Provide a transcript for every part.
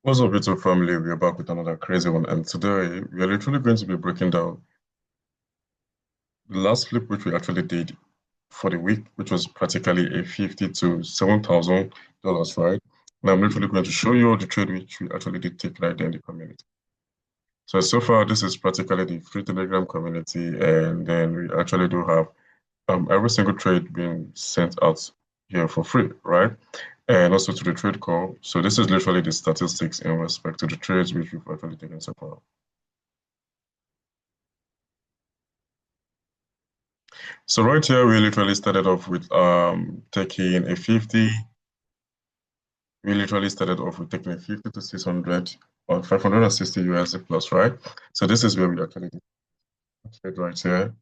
What's up, YouTube family? We are back with another crazy one, and today we are literally going to be breaking down the last flip which we actually did for the week, which was practically a 50 to $7,000, right? And I'm literally going to show you all the trade which we actually did take right there in the community. So far, this is practically the free Telegram community, and then we actually do have every single trade being sent out here for free, right? And also to the trade call. So this is literally the statistics in respect to the trades which we've actually taken so far. So right here, we literally started off with taking a 50. We literally started off with taking a 50 to 600 on 560 USD plus, right? So this is where we actually did trade right here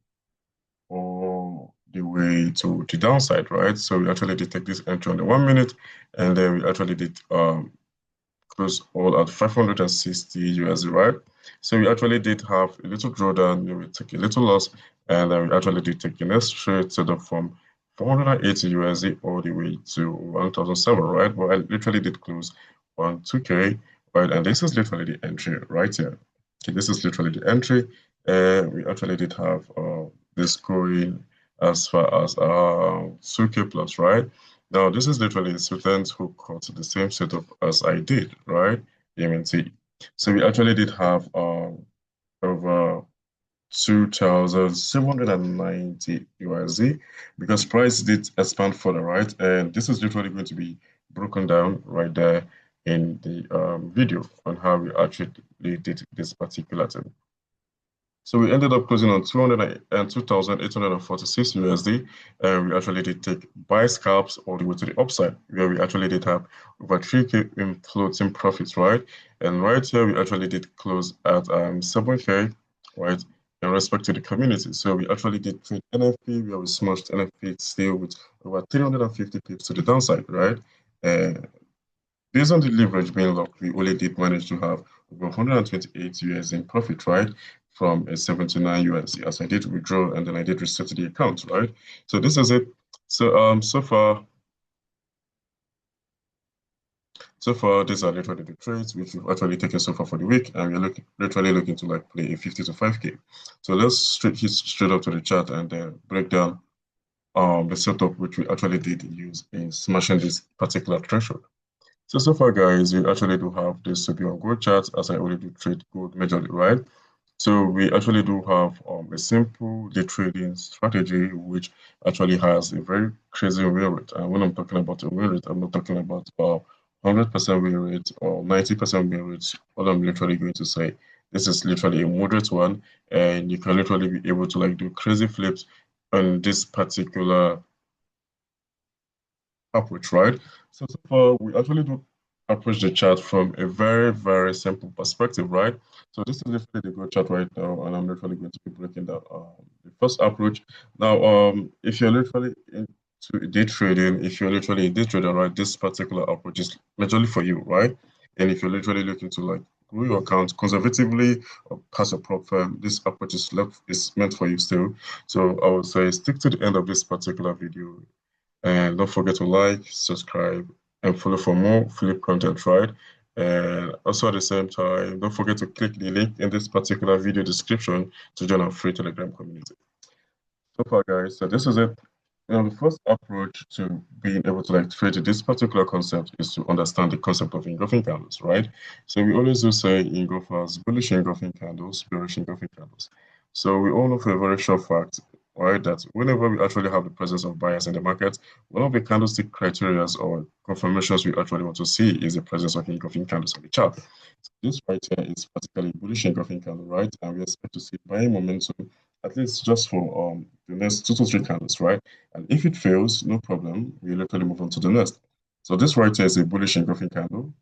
all the way to the downside, right? So we actually did take this entry on the 1 minute, and then we actually did close all at 560 USD, right? So we actually did have a little drawdown, we took a little loss, and then we actually did take the next trade set up from 480 USD all the way to 1007, right? But I literally did close on 2K, right? And this is literally the entry right here. Okay, this is literally the entry. We actually did have this going as far as 2K plus, right? Now, this is literally a student who caught the same setup as I did, right? EMT. So we actually did have over 2,790 USD because price did expand further, right? And this is literally going to be broken down right there in the video on how we actually did this particular thing. So we ended up closing on 2,846 USD, and we actually did take buy scalps all the way to the upside, where we actually did have over 3K in floating profits, right? And right here, we actually did close at 7K, right, in respect to the community. So we actually did trade NFP, where we smashed NFP still with over 350 pips to the downside, right? And based on the leverage being locked, we only did manage to have over 128 US in profit, right? From a 79 USD as I did withdraw and then I did reset the account, right? So this is it. So far these are literally the trades which we've actually taken so far for the week, and we're literally looking to like play a 50 to 5K. So let's hit straight up to the chart and then break down the setup which we actually did use in smashing this particular threshold. So far, guys, we actually do have this to be on gold charts as I already trade gold majorly, right? So we actually do have a simple day trading strategy, which actually has a very crazy win rate. And when I'm talking about a win rate, I'm not talking about 100% win rate or 90% win rate. What I'm literally going to say, this is literally a moderate one, and you can literally be able to like do crazy flips on this particular approach, right? So far, we actually do approach the chart from a very, very simple perspective, right? So this is literally the growth chart right now, and I'm literally going to be breaking down the first approach. Now, if you're literally into day trading, if you're literally a day trader, right, this particular approach is majorly for you, right? And if you're literally looking to like grow your account conservatively or pass a prop firm, this approach is meant for you still. So I would say stick to the end of this particular video and don't forget to like, subscribe, and follow for more flip content, right? And also at the same time, don't forget to click the link in this particular video description to join our free Telegram community. So far, guys, so this is it. The first approach to being able to like trade this particular concept is to understand the concept of engulfing candles, right? So we always do say engulfers, bullish engulfing candles, bearish engulfing candles. So we all know for a very short fact, right, that whenever we actually have the presence of buyers in the market, one of the candlestick criteria or confirmations we actually want to see is the presence of engulfing candles on the chart. So this right here is particularly bullish engulfing candle, right? And we expect to see buying momentum at least just for the next 2 to 3 candles, right? And if it fails, no problem, we literally move on to the next. So this right here is a bullish engulfing candle,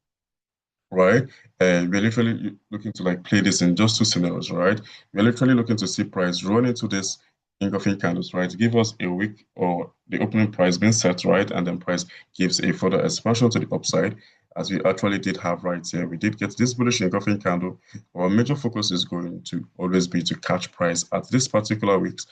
right? And we're literally looking to like play this in just 2 scenarios, right? We're literally looking to see price run into this engulfing candles, right? Give us a week or the opening price being set, right? And then price gives a further expansion to the upside, as we actually did have right here. We did get this bullish engulfing candle. Our major focus is going to always be to catch price at this particular week's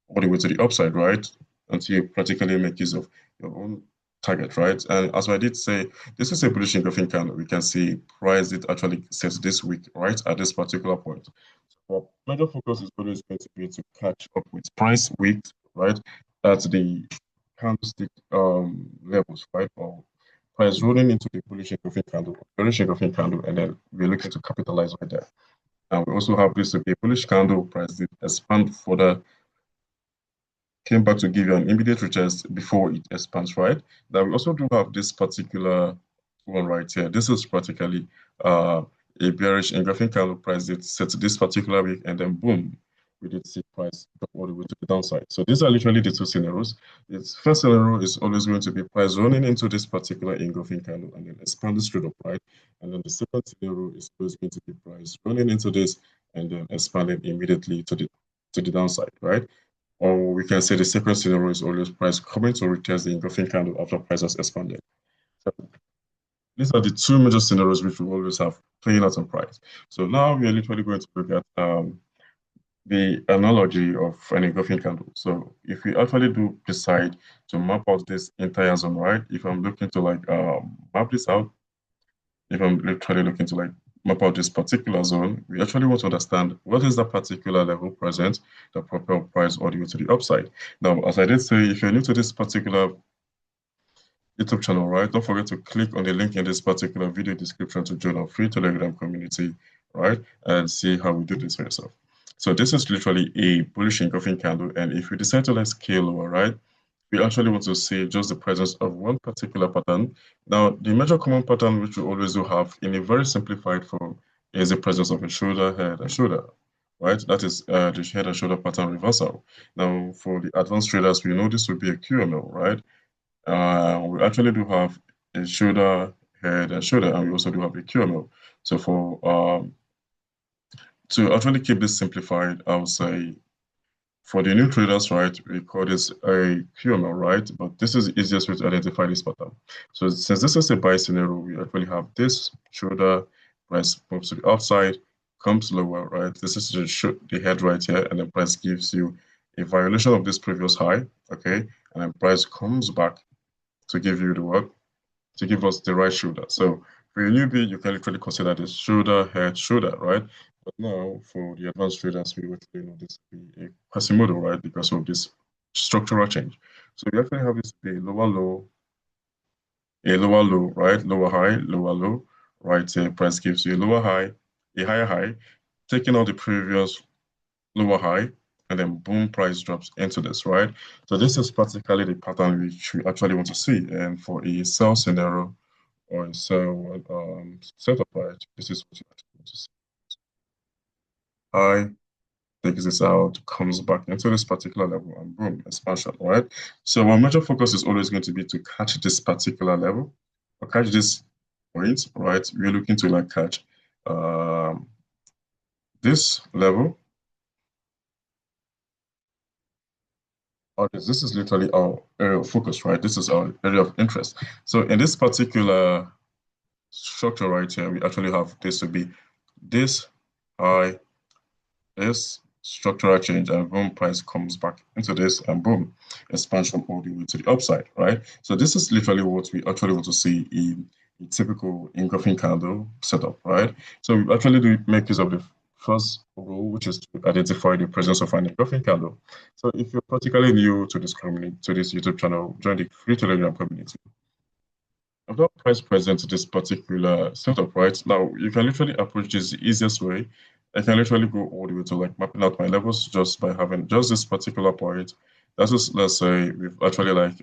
all the way to the upside, right? Until you practically make use of your own target, right? And as I did say, this is a bullish engulfing candle. We can see price did actually set this week, right, at this particular point. So major focus is always going to be to catch up with price weeks, right, at the candlestick levels, right, or price rolling into the bullish engulfing candle, and then we're looking to capitalize right there. And we also have this to be a bullish candle, price did expand further, came back to give you an immediate retest before it expands, right? Now we also do have this particular one right here. This is practically a bearish engulfing candle price that set this particular week, and then boom, we did see price drop all the way to the downside. So these are literally the two scenarios. Its first scenario is always going to be price running into this particular engulfing candle and then expanding straight up, right? And then the second scenario is always going to be price running into this and then expanding immediately to the downside, right? Or we can say the second scenario is always price coming to retest the engulfing candle after price has expanded. So these are the two major scenarios which we always have playing out on price. So now we are literally going to look at the analogy of an engulfing candle. So if we actually do decide to map out this entire zone, right? If I'm looking to like map this out, if I'm literally looking to like map out this particular zone, we actually want to understand what is the particular level present that propel price all the way to the upside. Now, as I did say, if you're new to this particular YouTube channel, right, don't forget to click on the link in this particular video description to join our free Telegram community, right, and see how we do this for yourself. So this is literally a bullish engulfing candle, and if we decide to like scale lower, right, we actually want to see just the presence of one particular pattern. Now, the major common pattern which we always do have in a very simplified form is the presence of a shoulder, head, and shoulder, right? That is the head and shoulder pattern reversal. Now, for the advanced traders, we know this would be a QML, right? We actually do have a shoulder, head, and shoulder, and we also do have a QML. So to actually keep this simplified, I would say for the new traders, right, we call this a QML, right? But this is the easiest way to identify this pattern. So since this is a buy scenario, we actually have this shoulder, price moves to the upside, comes lower, right? This is the head right here, and then price gives you a violation of this previous high, okay? And then price comes back to give you the what? To give us the right shoulder. So for a newbie, you can literally consider this shoulder, head, shoulder, right? But now for the advanced traders, we actually know this to be a Quasimodo, right? Because of this structural change. So we actually have this a lower low, right? Lower high, lower low, right? Price gives you a lower high, a higher high, taking out the previous lower high, and then boom, price drops into this, right? So this is practically the pattern which we actually want to see. And for a sell scenario or a sell setup, right, this is what you actually want to see. High, takes this out, comes back into this particular level, and boom, expansion, right? So our major focus is always going to be to catch this particular level or catch this point, right? We're looking to like catch this level. This is literally our area of focus, right? This is our area of interest. So in this particular structure right here, we actually have this to be this high, this structural change, and boom, price comes back into this, and boom, expansion all the way to the upside, right? So this is literally what we actually want to see in a typical engulfing candle setup, right? So we actually do make use of the first rule, which is to identify the presence of an engulfing candle. So if you're particularly new to this community, to this YouTube channel, join the free Telegram community. I've got price present to this particular setup, right? Now, you can literally approach this the easiest way. I can literally go all the way to like mapping out my levels just by having just this particular point. That's just, let's say we've actually like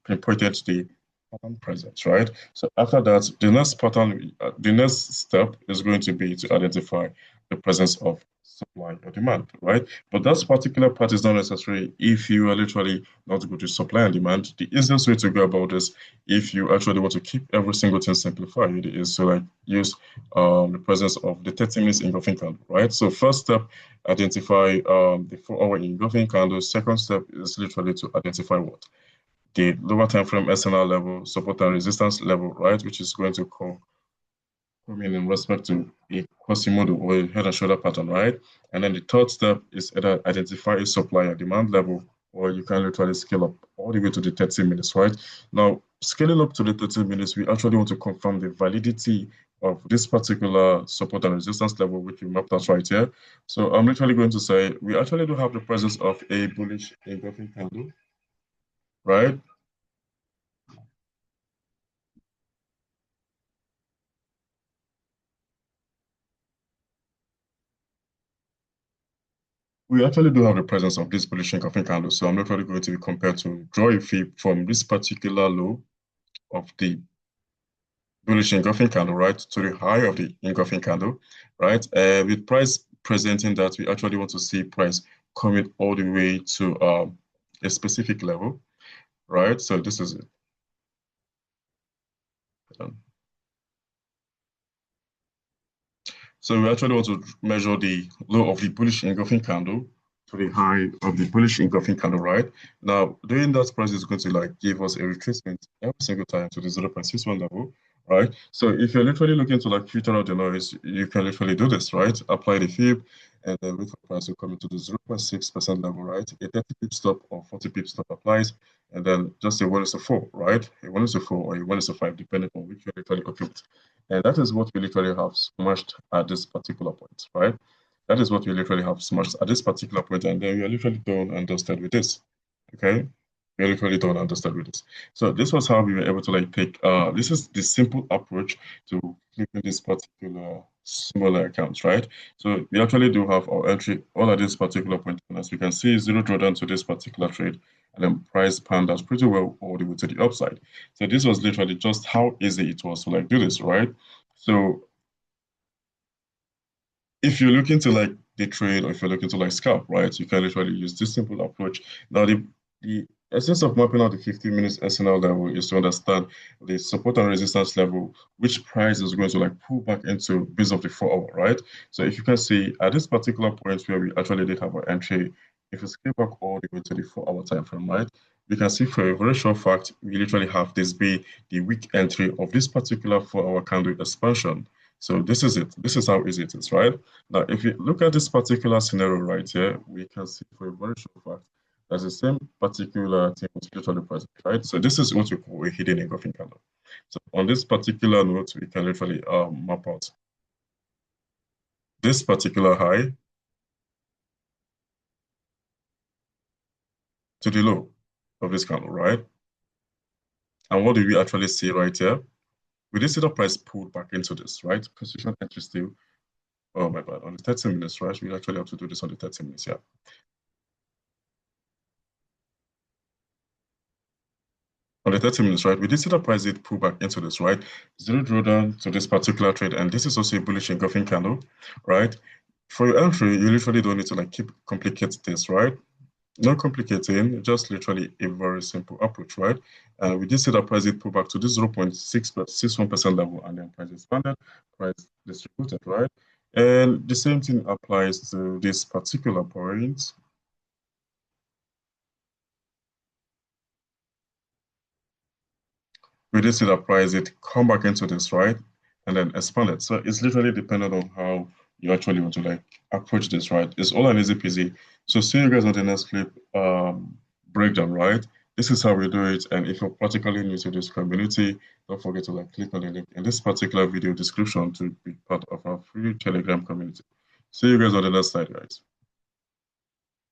pinpointed the pattern present, right? So after that, the next pattern, the next step is going to be to identify the presence of supply or demand, right? But that particular part is not necessary if you are literally not good to supply and demand. The easiest way to go about this, if you actually want to keep every single thing simplified, is to like use the presence of the 30 minutes engulfing candle, right? So first step, identify the 4-hour engulfing candle. Second step is literally to identify what? The lower time frame SNR level, support and resistance level, right? Which is going to come in respect to a Quasimodo or a head and shoulder pattern, right? And then the third step is either identify a supply or demand level or you can literally scale up all the way to the 30 minutes, right? Now, scaling up to the 30 minutes, we actually want to confirm the validity of this particular support and resistance level, which we mapped out right here. So I'm literally going to say we actually do have the presence of a bullish engulfing candle, right? We actually do have the presence of this bullish engulfing candle. So I'm literally going to be compared to draw a fib from this particular low of the bullish engulfing candle, right, to the high of the engulfing candle, right? With price presenting that, we actually want to see price coming all the way to a specific level, right? So this is it. Um, So we actually want to measure the low of the bullish engulfing candle to the high of the bullish engulfing candle, right? Now, doing that price is going to like give us a retracement every single time to the 0.61 level, right? So if you're literally looking to like filter out the noise, you can literally do this, right? Apply the fib and then wait for price to come into the 0.6% level, right? A 30 pip stop or 40 pip stop applies, and then just a 1 is to 4, right? A 1 is to 4 or a 1 is to 5, depending on which you're literally okay with. And that is what we literally have smashed at this particular point, right? That is what we literally have smashed at this particular point, and then we are literally done and dusted with this. Okay? We literally done and dusted with this. So this was how we were able to like take this is the simple approach to flipping this particular smaller accounts, right? So we actually do have our entry all at this particular point. And as we can see, zero drawdown to this particular trade, and then price panned out pretty well all the way to the upside. So this was literally just how easy it was to like do this, right? So if you're looking to like day trade or if you're looking to like scalp, right, you can literally use this simple approach. Now, the essence of mapping out the 15 minutes SNL level is to understand the support and resistance level, which price is going to like pull back into based off the 4 hour, right? So if you can see at this particular point where we actually did have our entry, if you scale back all the way to the 4 hour time frame, right, we can see for a very short fact, we literally have this be the weak entry of this particular 4 hour candle expansion. So this is it. This is how easy it is, right? Now, if you look at this particular scenario right here, we can see for a very short fact that the same particular thing was literally present, right? So this is what we call a hidden engulfing candle. So on this particular note, we can literally map out this particular high to the low of this candle, right? And what do we actually see right here? We did see the price pulled back into this, right? Position entry still. Oh my bad. On the 30 minutes, right? We actually have to do this on the 30 minutes, yeah. On the 30 minutes, right, we did see the price did pull back into this, right? Zero drawdown to this particular trade, and this is also a bullish engulfing candle, right? For your entry, you literally don't need to like keep complicate this, right? Not complicating, just literally a very simple approach, right? And we did see that price did pull back to this 0.661% level, and then price expanded, price distributed, right? And the same thing applies to this particular point. We did see that price it come back into this, right? And then expand it. So it's literally dependent on how you actually want to like approach this, right? It's all an easy peasy. So see you guys on the next clip breakdown, right? This is how we do it. And if you're particularly new to this community, don't forget to like click on the link in this particular video description to be part of our free Telegram community. See you guys on the next slide, guys.